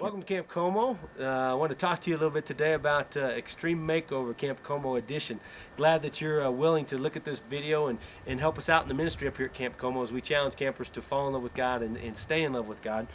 Welcome to Camp Como. I want to talk to you a little bit today about Extreme Makeover Camp Como Edition. Glad that you're willing to look at this video and help us out in the ministry up here at Camp Como as we challenge campers to fall in love with God and stay in love with God.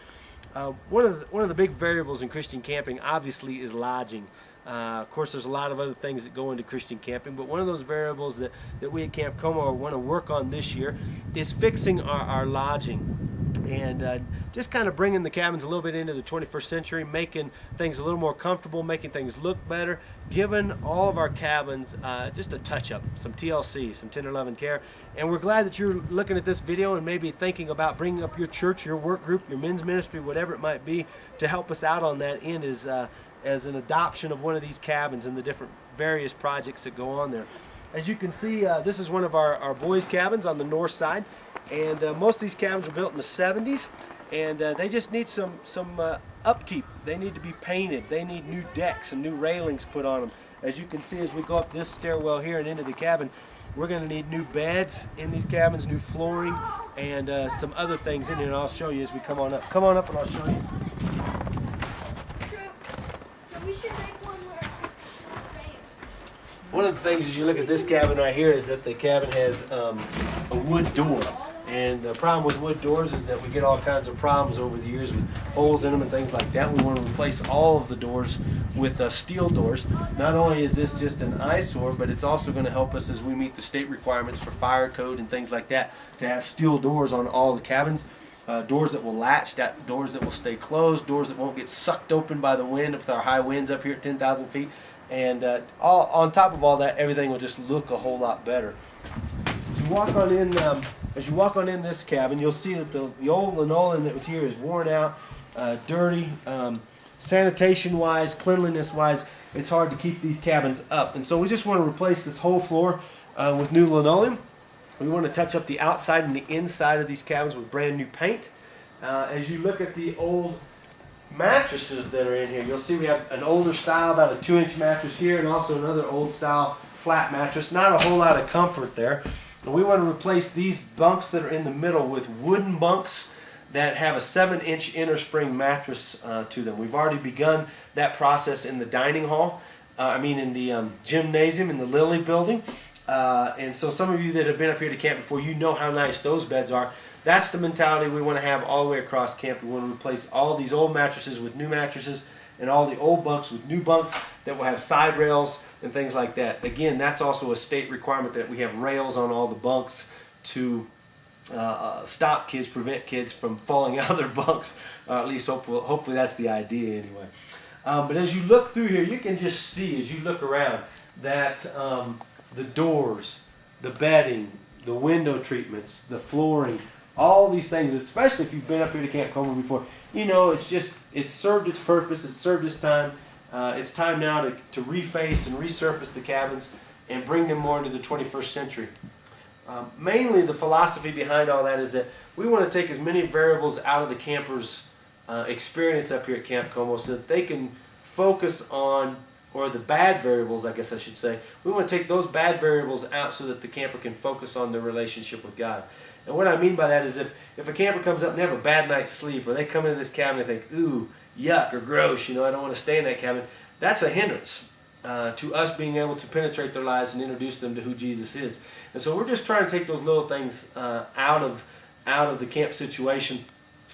One of the big variables in Christian camping obviously is lodging. Of course, there's a lot of other things that go into Christian camping, but one of those variables that we at Camp Como want to work on this year is fixing our lodging. And just kind of bringing the cabins a little bit into the 21st century, making things a little more comfortable, making things look better, giving all of our cabins just a touch-up, some TLC, some tender love and care. And we're glad that you're looking at this video and maybe thinking about bringing up your church, your work group, your men's ministry, whatever it might be, to help us out on that end as an adoption of one of these cabins and the different various projects that go on there. As you can see, this is one of our boys' cabins on the north side, and most of these cabins were built in the 70s, and they just need some upkeep. They need to be painted. They need new decks and new railings put on them. As you can see, as we go up this stairwell here and into the cabin, we're going to need new beds in these cabins, new flooring, and some other things in here, and I'll show you as we come on up. Come on up and I'll show you. One of the things as you look at this cabin right here is that the cabin has a wood door. And the problem with wood doors is that we get all kinds of problems over the years with holes in them and things like that. We want to replace all of the doors with steel doors. Not only is this just an eyesore, but it's also going to help us as we meet the state requirements for fire code and things like that, to have steel doors on all the cabins. Doors that will latch, doors that will stay closed, doors that won't get sucked open by the wind with our high winds up here at 10,000 feet. And on top of all that, everything will just look a whole lot better. As you walk on in this cabin, you'll see that the old linoleum that was here is worn out, dirty. Sanitation-wise, cleanliness-wise, it's hard to keep these cabins up. And so we just want to replace this whole floor with new linoleum. We want to touch up the outside and the inside of these cabins with brand new paint. As you look at the old mattresses that are in here, you'll see we have an older style, about a 2-inch mattress here, and also another old style flat mattress. Not a whole lot of comfort there. And we want to replace these bunks that are in the middle with wooden bunks that have a 7-inch inner spring mattress to them. We've already begun that process in the dining hall, in the gymnasium in the Lilly building. And so some of you that have been up here to camp before, you know how nice those beds are. That's the mentality we want to have all the way across camp. We want to replace all these old mattresses with new mattresses and all the old bunks with new bunks that will have side rails and things like that. Again, that's also a state requirement that we have rails on all the bunks to stop kids, prevent kids from falling out of their bunks. At least hopefully that's the idea anyway. But as you look through here, you can just see as you look around that the doors, the bedding, the window treatments, the flooring, all these things, especially if you've been up here to Camp Como before, you know it's served its purpose, it's served its time. It's time now to reface and resurface the cabins and bring them more into the 21st century. Mainly the philosophy behind all that is that we want to take as many variables out of the campers' experience up here at Camp Como so that they can focus on, or the bad variables, I guess I should say. We want to take those bad variables out so that the camper can focus on their relationship with God. And what I mean by that is if a camper comes up and they have a bad night's sleep, or they come into this cabin and think, ooh, yuck or gross, I don't want to stay in that cabin, that's a hindrance to us being able to penetrate their lives and introduce them to who Jesus is. And so we're just trying to take those little things out of the camp situation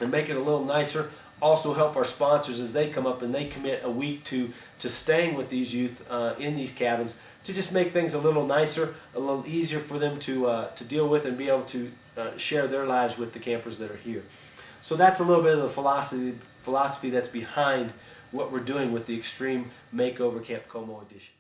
and make it a little nicer. Also help our sponsors as they come up and they commit a week to staying with these youth in these cabins, to just make things a little nicer, a little easier for them to deal with and be able to share their lives with the campers that are here. So that's a little bit of the philosophy that's behind what we're doing with the Extreme Makeover Camp Como Edition.